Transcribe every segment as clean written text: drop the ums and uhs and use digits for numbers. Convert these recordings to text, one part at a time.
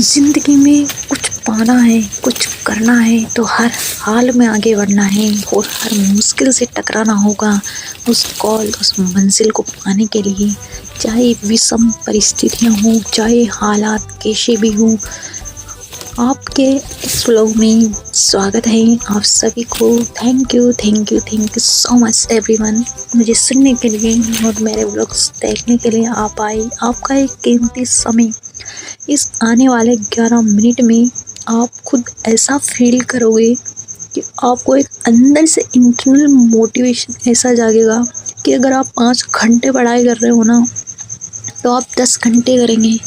जिंदगी में कुछ पाना है, कुछ करना है तो हर हाल में आगे बढ़ना है और हर मुश्किल से टकराना होगा उस मंजिल को पाने के लिए। चाहे विषम परिस्थितियां हो, चाहे हालात कैसे भी हो। आपके इस व्लॉग में स्वागत है आप सभी को। Thank you so much everyone, मुझे सुनने के लिए और मेरे व्लॉग्स देखने के लिए आप आए। आपका एक कीमती समय इस आने वाले 11 मिनट में आप खुद ऐसा फील करोगे कि आपको एक अंदर से इंटरनल मोटिवेशन ऐसा जागेगा कि अगर आप 5 घंटे पढ़ाई कर रहे हो ना तो आप 10 घंटे करेंगे,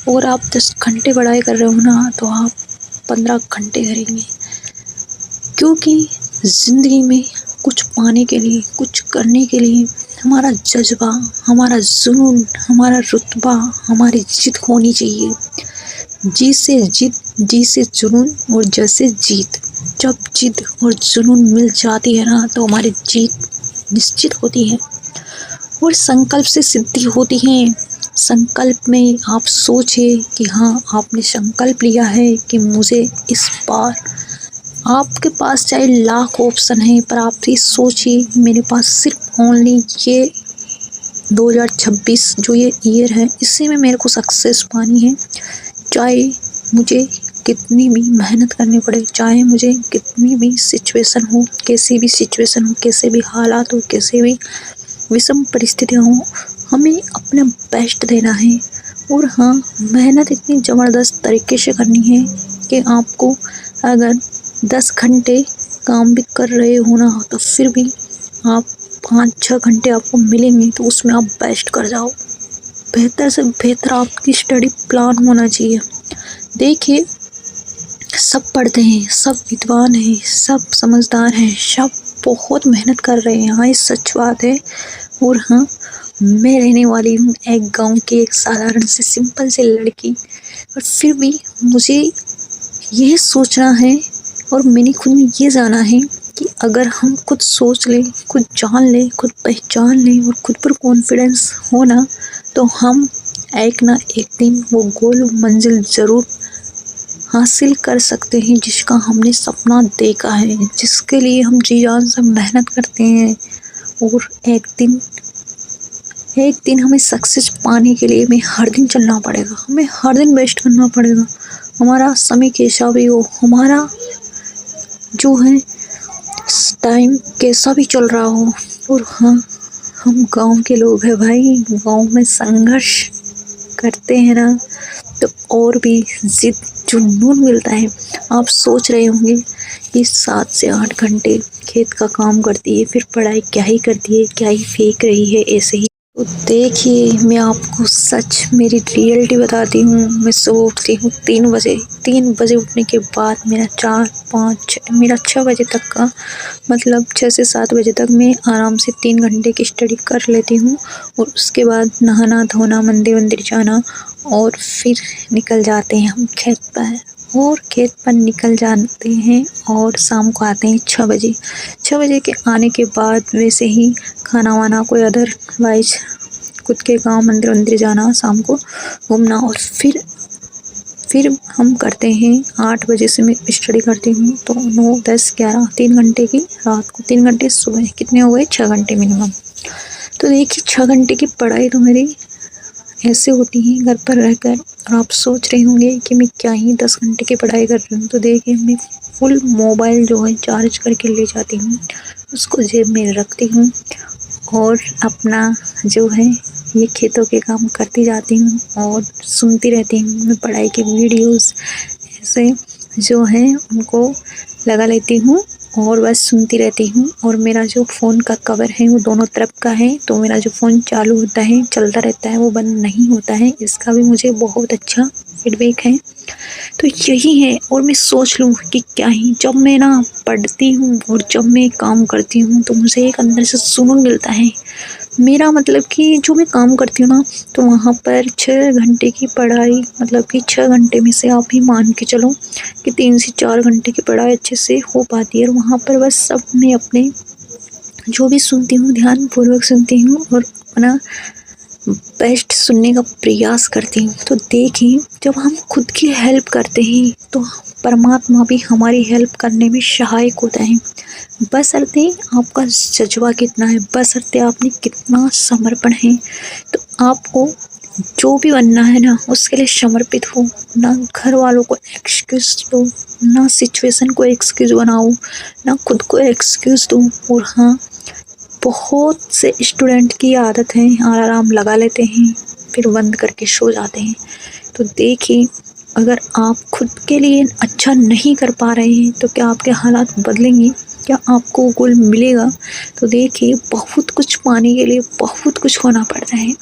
और आप 10 घंटे पढ़ाई कर रहे हो ना तो आप 15 घंटे करेंगे। क्योंकि ज़िंदगी में कुछ पाने के लिए, कुछ करने के लिए हमारा जज्बा, हमारा जुनून, हमारा रुतबा, हमारी जिद होनी चाहिए। जी से जिद, जी से जुनून और जैसे जीत। जब जिद और जुनून मिल जाती है ना तो हमारी जीत निश्चित होती है और संकल्प से सिद्धि होती है। संकल्प में आप सोचिए कि हाँ, आपने संकल्प लिया है कि मुझे इस बार, आपके पास चाहे लाख ऑप्शन है पर आप भी सोचिए मेरे पास सिर्फ ओनली ये 2026 जो ये ईयर है, इसी में मेरे को सक्सेस पानी है। चाहे मुझे कितनी भी मेहनत करनी पड़े, चाहे मुझे कितनी भी सिचुएशन हो, कैसी भी सिचुएशन हो, कैसे भी हालात हो, कैसे भी विषम परिस्थितियाँ हों, हमें अपना बेस्ट देना है। और हाँ, मेहनत इतनी ज़बरदस्त तरीके से करनी है कि आपको अगर 10 घंटे काम भी कर रहे हो ना तो फिर भी आप 5-6 घंटे आपको मिलेंगे तो उसमें आप बेस्ट कर जाओ। बेहतर से बेहतर आपकी स्टडी प्लान होना चाहिए। देखिए, सब पढ़ते हैं, सब विद्वान हैं, सब समझदार हैं, सब बहुत मेहनत कर रहे हैं। हाँ, ये सच बात है। और हाँ, मैं रहने वाली हूँ एक गांव की एक साधारण से सिंपल से लड़की, और फिर भी मुझे यह सोचना है और मैंने खुद में ये जाना है कि अगर हम खुद सोच लें, खुद जान लें, खुद पहचान लें और खुद पर कॉन्फिडेंस हो ना तो हम एक ना एक दिन वो गोल मंजिल ज़रूर हासिल कर सकते हैं जिसका हमने सपना देखा है, जिसके लिए हम जी जान से मेहनत करते हैं। और एक दिन हमें सक्सेस पाने के लिए हमें हर दिन चलना पड़ेगा, हमें हर दिन बेस्ट करना पड़ेगा। हमारा समय कैसा भी हो, हमारा जो है टाइम कैसा भी चल रहा हो। और हाँ, हम गांव के लोग हैं भाई, गांव में संघर्ष करते हैं ना तो और भी जिद जुनून मिलता है। आप सोच रहे होंगे कि 7 से 8 घंटे खेत का काम करती है, फिर पढ़ाई क्या ही करती है, क्या ही फेंक रही है ऐसे ही। तो देखिए, मैं आपको सच मेरी रियलिटी बताती हूँ। मैं सुबह उठती हूँ 3 बजे। 3 बजे उठने के बाद मेरा 6 बजे तक का मतलब 6 से 7 बजे तक मैं आराम से 3 घंटे की स्टडी कर लेती हूँ। और उसके बाद नहाना धोना, मंदिर जाना, और फिर निकल जाते हैं हम खेत पर। और खेत पर निकल जाते हैं और शाम को आते हैं 6 बजे। 6 बजे के आने के बाद वैसे ही खाना वाना, कोई अदरवाइज खुद के गाँव मंदिर जाना, शाम को घूमना, और फिर हम करते हैं 8 बजे से मैं स्टडी करती हूँ तो 9, 10, 11, 3 घंटे की रात को, 3 घंटे सुबह, कितने हो गए? 6 घंटे मिनिमम। तो देखिए, 6 घंटे की पढ़ाई तो मेरी ऐसे होती है घर पर रहकर। और आप सोच रहे होंगे कि मैं क्या ही 10 घंटे की पढ़ाई कर रही हूँ। तो देखिए, मैं फुल मोबाइल जो है चार्ज करके ले जाती हूँ, उसको जेब में रखती हूँ और अपना जो है ये खेतों के काम करती जाती हूँ और सुनती रहती हूँ। मैं पढ़ाई के वीडियोस ऐसे जो हैं उनको लगा लेती हूँ और बस सुनती रहती हूँ। और मेरा जो फ़ोन का कवर है वो दोनों तरफ का है, तो मेरा जो फ़ोन चालू होता है, चलता रहता है, वो बंद नहीं होता है। इसका भी मुझे बहुत अच्छा फीडबैक है। तो यही है। और मैं सोच लूँ कि क्या ही, जब मैं ना पढ़ती हूँ और जब मैं काम करती हूँ तो मुझे एक अंदर से सुकून मिलता है। मेरा मतलब कि जो मैं काम करती हूँ ना तो वहाँ पर 6 घंटे की पढ़ाई, मतलब कि 6 घंटे में से आप ही मान के चलो कि 3 से 4 घंटे की पढ़ाई अच्छे से हो पाती है। और वहाँ पर बस सब मैं अपने जो भी सुनती हूँ ध्यानपूर्वक सुनती हूँ और अपना बेस्ट सुनने का प्रयास करती हूँ। तो देखिए, जब हम खुद की हेल्प करते हैं तो परमात्मा भी हमारी हेल्प करने में सहायक होता है। बशर्ते आपका जज्बा कितना है, बशर्ते आपने कितना समर्पण है। तो आपको जो भी बनना है ना, उसके लिए समर्पित हो। ना घर वालों को एक्सक्यूज़ दो, ना सिचुएशन को एक्सक्यूज़ बनाओ, ना खुद को एक्सक्यूज़ दो। और हाँ, बहुत से स्टूडेंट की आदत है अलार्म लगा लेते हैं फिर बंद करके सो जाते हैं। तो देखिए, अगर आप खुद के लिए अच्छा नहीं कर पा रहे हैं तो क्या आपके हालात बदलेंगे? क्या आपको गोल मिलेगा? तो देखिए, बहुत कुछ पाने के लिए बहुत कुछ होना पड़ता है।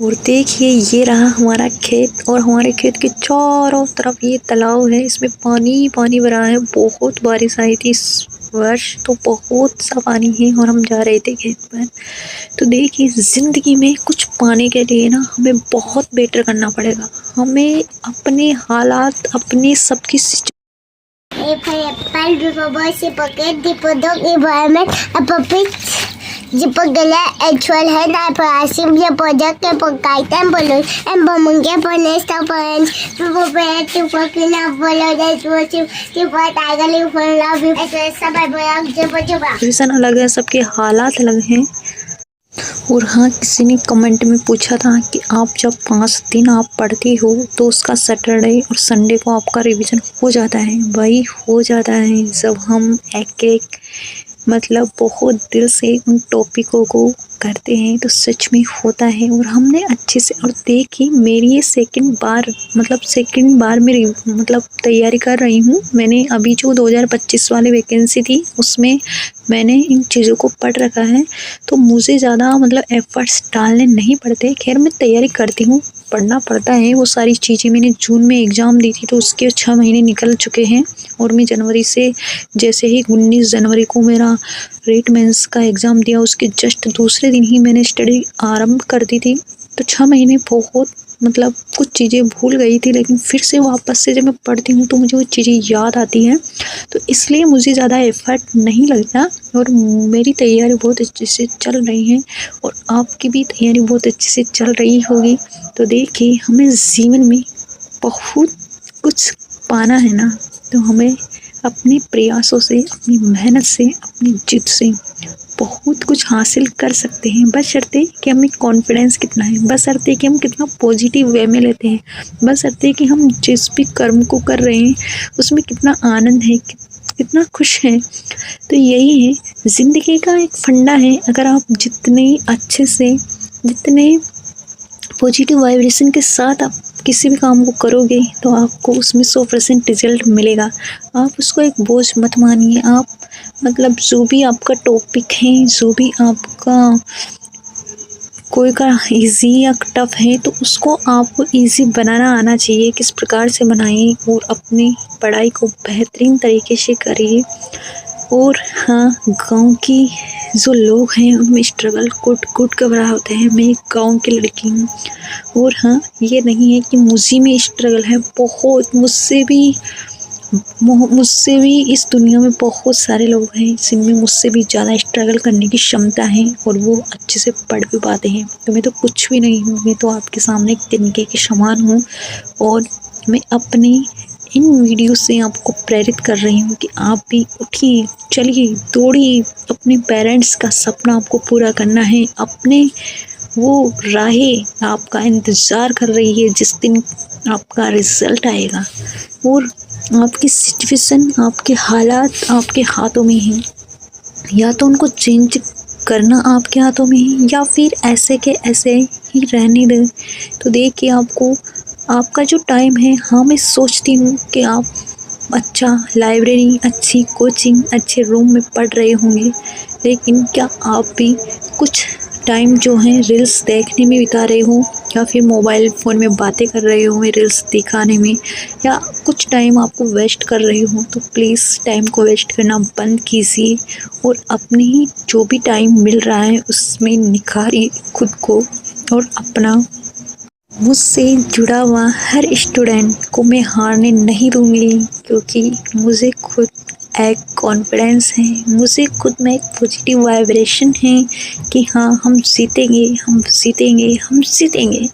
और देखिए, ये रहा हमारा खेत और हमारे खेत के चारों तरफ ये तालाब है, इसमें पानी ही पानी भरा है। बहुत बारिश आई थी इस वर्ष, तो बहुत सा पानी है और हम जा रहे थे खेत पर। तो देखिए, ज़िंदगी में कुछ पाने के लिए ना हमें बहुत बेटर करना पड़ेगा। हमें अपने हालात, अपने सबकी A for apple, B for boy, C for cat, D for dog, E for helmet, F for fish, G for gala, H for hen, I for ice cream, J for duck, K for kite, M for balloon, M for monkey, F for nest, F for hen, P for parrot, Q for queen, F for lord, S for sheep, T for tiger, U for love, S for survival, J for zebra. Situation अलग है, सबके हालात अलग हैं। और हाँ, किसी ने कमेंट में पूछा था कि आप जब 5 दिन आप पढ़ती हो तो उसका सैटरडे और संडे को आपका रिवीजन हो जाता है। वही हो जाता है जब हम एक मतलब बहुत दिल से उन टॉपिकों को करते हैं तो सच में होता है। और हमने अच्छे से, और देखिए, मेरी ये सेकंड बार मेरी तैयारी कर रही हूँ। मैंने अभी जो 2025 वाली वैकेंसी थी उसमें मैंने इन चीज़ों को पढ़ रखा है, तो मुझे ज़्यादा एफ़र्ट्स डालने नहीं पड़ते। खैर, मैं तैयारी करती हूँ, पढ़ना पड़ता है वो सारी चीज़ें। मैंने जून में एग्ज़ाम दी थी तो उसके 6 महीने निकल चुके हैं और मैं जनवरी से, जैसे ही 19 जनवरी को मेरा रीट मेंस का एग्ज़ाम दिया, उसके जस्ट दूसरे दिन ही मैंने स्टडी आरंभ कर दी थी। तो 6 महीने बहुत कुछ चीज़ें भूल गई थी, लेकिन फिर से वापस से जब मैं पढ़ती हूँ तो मुझे वो चीज़ें याद आती हैं। तो इसलिए मुझे ज़्यादा एफ़र्ट नहीं लगता और मेरी तैयारी बहुत अच्छे से चल रही है और आपकी भी तैयारी बहुत अच्छे से चल रही होगी। तो देखिए, हमें जीवन में बहुत कुछ पाना है ना, तो हमें अपने प्रयासों से, अपनी मेहनत से, अपनी जिद से बहुत कुछ हासिल कर सकते हैं। बशर्ते कि हमें कॉन्फिडेंस कितना है, बशर्ते कि हम कितना पॉजिटिव वे में लेते हैं, बशर्ते कि हम जिस भी कर्म को कर रहे हैं उसमें कितना आनंद है, कितना खुश हैं। तो यही है ज़िंदगी का एक फंडा है। अगर आप जितने अच्छे से, जितने पॉजिटिव वाइब्रेशन के साथ आप किसी भी काम को करोगे तो आपको उसमें 100% रिजल्ट मिलेगा। आप उसको एक बोझ मत मानिए। आप जो भी आपका टॉपिक है, जो भी आपका कोई का इजी या टफ है, तो उसको आपको इजी बनाना आना चाहिए। किस प्रकार से बनाएं और अपनी पढ़ाई को बेहतरीन तरीके से करिए। और हाँ, गांव की जो लोग हैं उनमें स्ट्रगल कूट के भरा होता है। मैं एक गांव की लड़की हूँ और हाँ, ये नहीं है कि मुझे में स्ट्रगल है, बहुत मुझसे भी इस दुनिया में बहुत सारे लोग हैं जिनमें मुझसे भी ज़्यादा स्ट्रगल करने की क्षमता है और वो अच्छे से पढ़ भी पाते हैं। तो मैं तो कुछ भी नहीं हूँ, मैं तो आपके सामने एक तिनके के समान हूँ और मैं अपने इन वीडियो से आपको प्रेरित कर रही हूँ कि आप भी उठिए, चलिए, दौड़िए। अपने पेरेंट्स का सपना आपको पूरा करना है। अपने वो राहें आपका इंतज़ार कर रही है जिस दिन आपका रिज़ल्ट आएगा। और आपकी सिचुएशन, आपके हालात आपके हाथों में हैं। या तो उनको चेंज करना आपके हाथों में है या फिर ऐसे के ऐसे ही रहने दें। तो देखिए, आपका जो टाइम है, हाँ, मैं सोचती हूँ कि आप अच्छा लाइब्रेरी, अच्छी कोचिंग, अच्छे रूम में पढ़ रहे होंगे, लेकिन क्या आप भी कुछ टाइम जो है रील्स देखने में बिता रहे हो या फिर मोबाइल फ़ोन में बातें कर रहे हो रील्स दिखाने में, या कुछ टाइम आपको वेस्ट कर रहे हो? तो प्लीज़ टाइम को वेस्ट करना बंद कीजिए और अपने ही जो भी टाइम मिल रहा है उसमें निखारिए खुद को। और अपना मुझसे जुड़ा हुआ हर स्टूडेंट को मैं हारने नहीं दूँगी, क्योंकि मुझे खुद एक कॉन्फिडेंस है, मुझे खुद में एक पॉजिटिव वाइब्रेशन है कि हाँ हम जीतेंगे, हम जीतेंगे, हम जीतेंगे।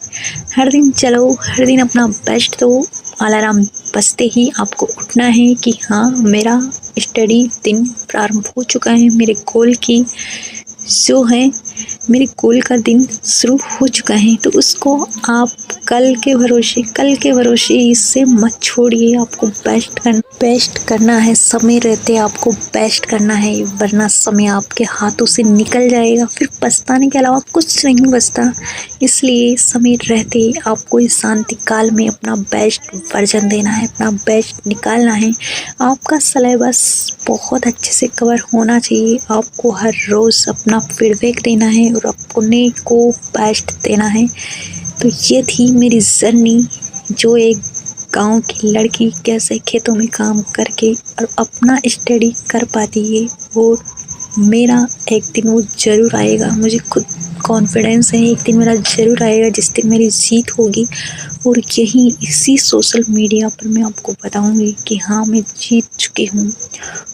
हर दिन चलो, हर दिन अपना बेस्ट दो। अलार्म बजते ही आपको उठना है कि हाँ मेरा स्टडी दिन प्रारंभ हो चुका है, मेरे गोल की जो है मेरे गोल का दिन शुरू हो चुका है। तो उसको आप कल के भरोसे इससे मत छोड़िए। आपको बेस्ट करना है, समय रहते आपको बेस्ट करना है, वरना समय आपके हाथों से निकल जाएगा, फिर पछताने के अलावा कुछ नहीं बचता। इसलिए समय रहते आपको इस शांति काल में अपना बेस्ट वर्जन देना है, अपना बेस्ट निकालना है। आपका सिलेबस बहुत अच्छे से कवर होना चाहिए। आपको हर रोज़ अपना फीडबैक देना है और अपने को बेस्ट देना है। तो ये थी मेरी जर्नी, जो एक गांव की लड़की कैसे खेतों में काम करके और अपना स्टडी कर पाती है। और मेरा एक दिन वो ज़रूर आएगा, मुझे खुद कॉन्फिडेंस है एक दिन मेरा ज़रूर आएगा, जिस दिन मेरी जीत होगी। और यही इसी सोशल मीडिया पर मैं आपको बताऊंगी कि हाँ मैं जीत चुकी हूँ।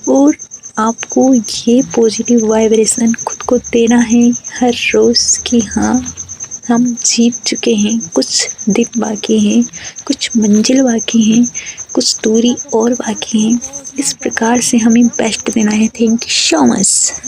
और आपको ये पॉजिटिव वाइब्रेशन खुद को देना है हर रोज़ कि हाँ हम जीत चुके हैं, कुछ दिन बाकी हैं, कुछ मंजिल बाकी हैं, कुछ दूरी और बाकी हैं। इस प्रकार से हमें बेस्ट देना है। Thank you so much.